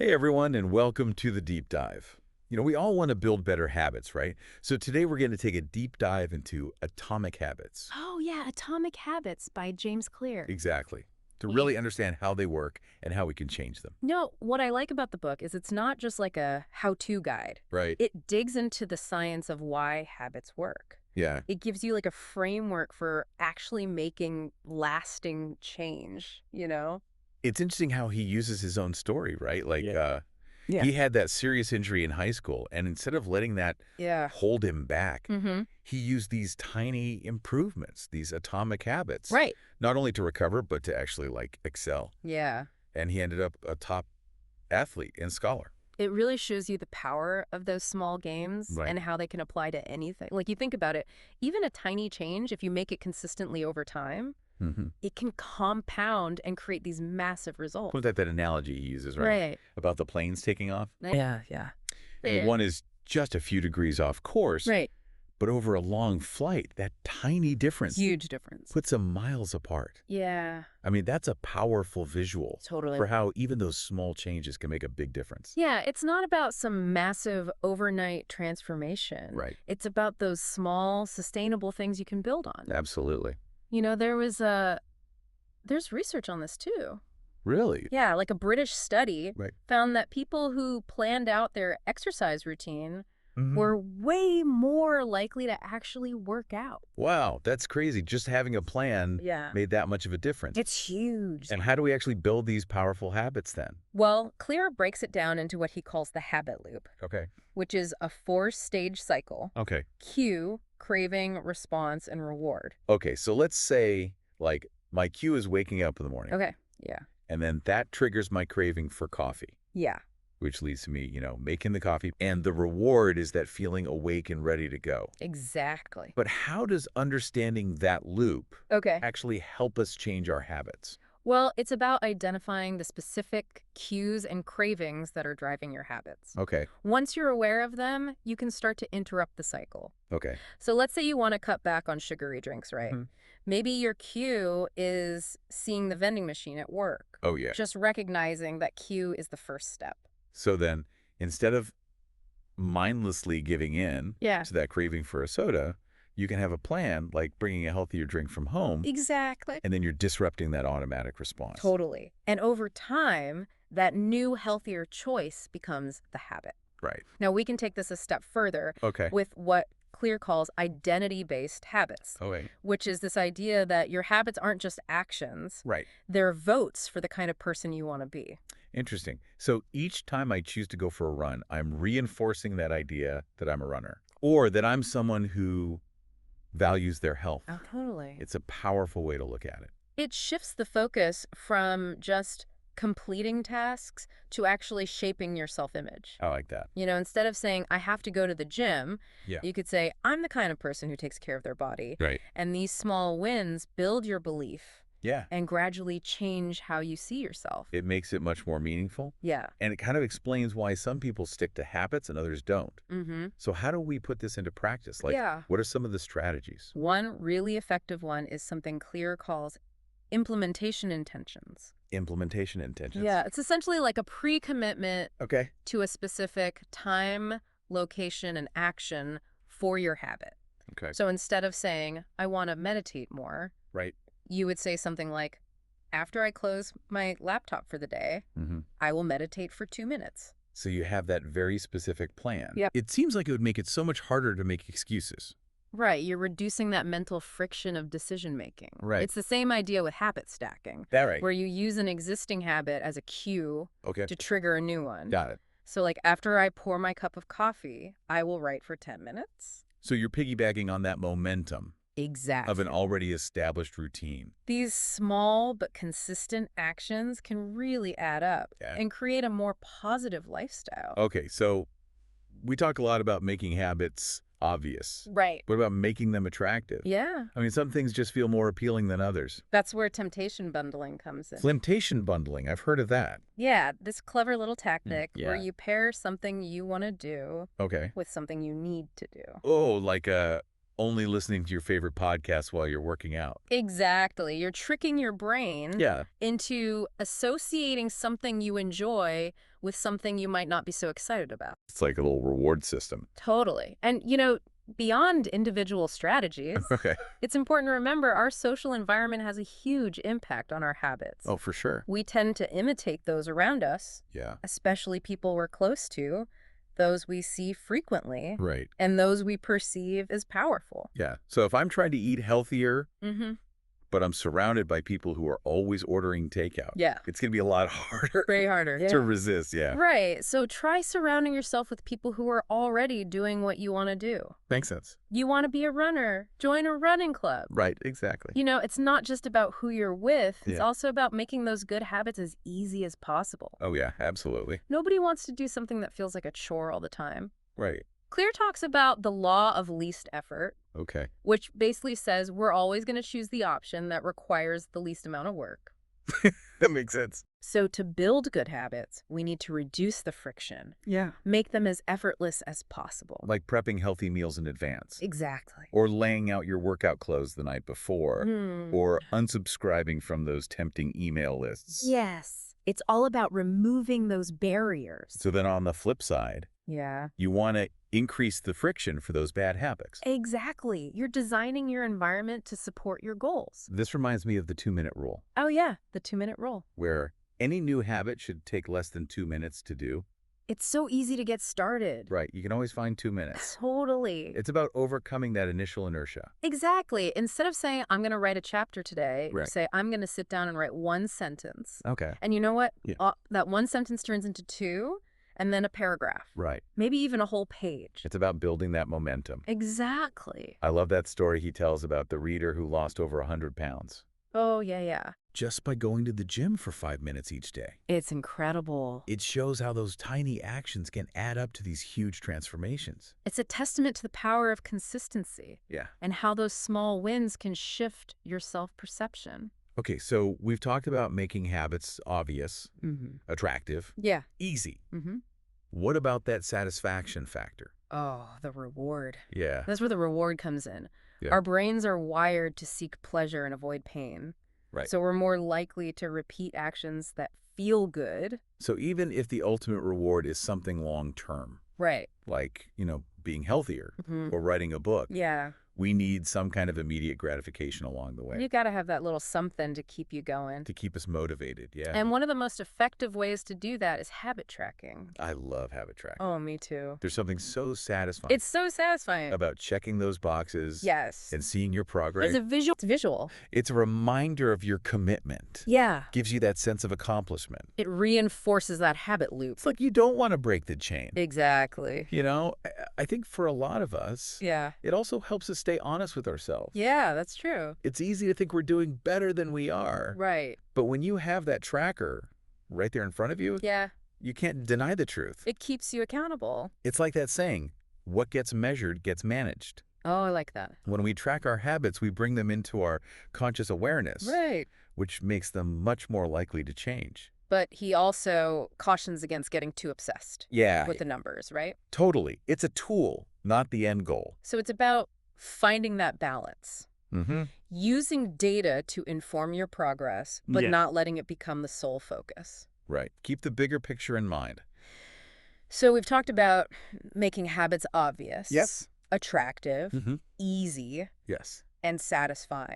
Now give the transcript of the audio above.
Hey everyone, and welcome to the deep dive. We all want to build better habits, right? So today we're going to take a deep dive into atomic habits. Oh, yeah, Atomic Habits by James Clear. Exactly. To Yeah. really understand how they work and how we can change them. No, what I like about the book is it's not just like a how-to guide. Right. It digs into the science of why habits work. Yeah. It gives you like a framework for actually making lasting change. It's interesting how he uses his own story, right? Yeah. He had that serious injury in high school, and instead of letting that Yeah. hold him back, Mm-hmm. he used these tiny improvements, these atomic habits, Right. not only to recover, but to actually excel. Yeah. And he ended up a top athlete and scholar. It really shows you the power of those small games Right. and how they can apply to anything. Like you think about it, even a tiny change, if you make it consistently over time, Mm-hmm. it can compound and create these massive results. What that analogy he uses, right? Right. About the planes taking off. Yeah, yeah. And Yeah. one is just a few degrees off course, Right. but over a long flight, that tiny difference Huge difference. puts them miles apart. Yeah, I mean, that's a powerful visual totally. for how even those small changes can make a big difference. Yeah, it's not about some massive overnight transformation. Right. It's about those small, sustainable things you can build on. Absolutely. There's research on this too. Really? Yeah, like a British study Right. found that people who planned out their exercise routine Mhm. were way more likely to actually work out. Wow, that's crazy. Just having a plan Yeah. made that much of a difference. It's huge. And how do we actually build these powerful habits then? Well, Clear breaks it down into what he calls the habit loop, Okay. which is a four-stage cycle: Okay. cue, craving, response, and reward. Okay, so let's say, my cue is waking up in the morning. Okay. Yeah. And then that triggers my craving for coffee, Yeah. which leads to me, making the coffee. And the reward is that feeling awake and ready to go. Exactly. But how does understanding that loop Okay. actually help us change our habits? Well, it's about identifying the specific cues and cravings that are driving your habits. Okay. Once you're aware of them, you can start to interrupt the cycle. Okay. So let's say you want to cut back on sugary drinks, right? Mhm. Maybe your cue is seeing the vending machine at work. Oh, yeah. Just recognizing that cue is the first step. So then instead of mindlessly giving in Yeah. to that craving for a soda, you can have a plan like bringing a healthier drink from home, Exactly. and then you're disrupting that automatic response. Totally. And over time, that new, healthier choice becomes the habit. Right. Now, we can take this a step further Okay. with what Clear calls identity-based habits, Okay. which is this idea that your habits aren't just actions, Right. they're votes for the kind of person you want to be. Interesting. So each time I choose to go for a run, I'm reinforcing that idea that I'm a runner or that I'm someone who values their health. Oh, totally. It's a powerful way to look at it. It shifts the focus from just completing tasks to actually shaping your self-image. I like that. Instead of saying, I have to go to the gym, Yeah. you could say, I'm the kind of person who takes care of their body. Right. And these small wins build your belief Yeah. and gradually change how you see yourself. It makes it much more meaningful. Yeah. And it kind of explains why some people stick to habits and others don't. Mm-hmm. So how do we put this into practice? Yeah. What are some of the strategies? One really effective one is something Clear calls implementation intentions. Implementation intentions. Yeah, it's essentially like a pre-commitment Okay. to a specific time, location, and action for your habit. Okay. So instead of saying, I want to meditate more, Right. you would say something like, after I close my laptop for the day, Mm-hmm. I will meditate for 2 minutes. So you have that very specific plan. Yep. It seems like it would make it so much harder to make excuses. Right, you're reducing that mental friction of decision making. Right. It's the same idea with habit stacking, That right. where you use an existing habit as a cue Okay. to trigger a new one. Got it. So like after I pour my cup of coffee, I will write for 10 minutes. So you're piggybacking on that momentum Exactly. of an already established routine. These small but consistent actions can really add up Yeah. and create a more positive lifestyle. Okay, so we talk a lot about making habits obvious. Right. What about making them attractive? Yeah. I mean, some things just feel more appealing than others. That's where temptation bundling comes in. Temptation bundling, I've heard of that. Yeah, this clever little tactic where yeah. you pair something you want to do Okay. with something you need to do. Oh, like a only listening to your favorite podcast while you're working out. Exactly. You're tricking your brain Yeah. into associating something you enjoy with something you might not be so excited about. It's like a little reward system. Totally. And, beyond individual strategies, Okay. it's important to remember our social environment has a huge impact on our habits. Oh, for sure. We tend to imitate those around us, Yeah. especially people we're close to, those we see frequently, Right. and those we perceive as powerful. Yeah. So if I'm trying to eat healthier, Mm-hmm. but I'm surrounded by people who are always ordering takeout, Yeah. it's going to be a lot harder Way harder. to resist. Yeah. Right. So try surrounding yourself with people who are already doing what you want to do. Makes sense. You want to be a runner, join a running club. Right. Exactly. It's not just about who you're with. It's Yeah. also about making those good habits as easy as possible. Oh, yeah. Absolutely. Nobody wants to do something that feels like a chore all the time. Right. Clear talks about the law of least effort, Okay. which basically says we're always going to choose the option that requires the least amount of work. That makes sense. So to build good habits, we need to reduce the friction, Yeah. make them as effortless as possible. Like prepping healthy meals in advance, Exactly. or laying out your workout clothes the night before, Hmm. or unsubscribing from those tempting email lists. Yes. It's all about removing those barriers. So then on the flip side, Yeah. you want to increase the friction for those bad habits. Exactly. You're designing your environment to support your goals. This reminds me of the 2-minute rule, Oh, yeah. The 2-minute rule. where any new habit should take less than 2 minutes to do. It's so easy to get started. Right. You can always find 2 minutes. Totally. It's about overcoming that initial inertia. Exactly. Instead of saying, I'm going to write a chapter today, Right. say, I'm going to sit down and write one sentence. Okay. And you know what? Yeah. That one sentence turns into two, and then a paragraph. Right. Maybe even a whole page. It's about building that momentum. Exactly. I love that story he tells about the reader who lost over 100 pounds. Oh, yeah. Just by going to the gym for 5 minutes each day. It's incredible. It shows how those tiny actions can add up to these huge transformations. It's a testament to the power of consistency Yeah. and how those small wins can shift your self-perception. Okay, so we've talked about making habits obvious, Mm-hmm. attractive, Yeah. easy. Mm-hmm. What about that satisfaction factor? Oh, the reward. Yeah. That's where the reward comes in. Yeah. Our brains are wired to seek pleasure and avoid pain. Right. So we're more likely to repeat actions that feel good. So even if the ultimate reward is something long-term, Right. like, being healthier Mm-hmm. or writing a book, Yeah. we need some kind of immediate gratification along the way You got to have that little something to keep you going. to keep us motivated. Yeah. And one of the most effective ways to do that is habit tracking. I love habit tracking. Oh, me too. There's something so satisfying It's so satisfying. about checking those boxes Yes. and seeing your progress. It's a visual. It's visual. It's a reminder of your commitment. Yeah. Gives you that sense of accomplishment. It reinforces that habit loop. It's like you don't want to break the chain. Exactly. I think for a lot of us, Yeah. it also helps us stay honest with ourselves. Yeah, that's true. It's easy to think we're doing better than we are. Right. But when you have that tracker right there in front of you, Yeah. you can't deny the truth. It keeps you accountable. It's like that saying, what gets measured gets managed. Oh, I like that. When we track our habits, we bring them into our conscious awareness, Right. which makes them much more likely to change. But he also cautions against getting too obsessed Yeah, with the numbers, right? totally. It's a tool, not the end goal. So it's about finding that balance. Mm-hmm. Using data to inform your progress, but Yeah. not letting it become the sole focus. Right. Keep the bigger picture in mind. So we've talked about making habits obvious, Yes. attractive, Mm-hmm. easy, Yes. and satisfying.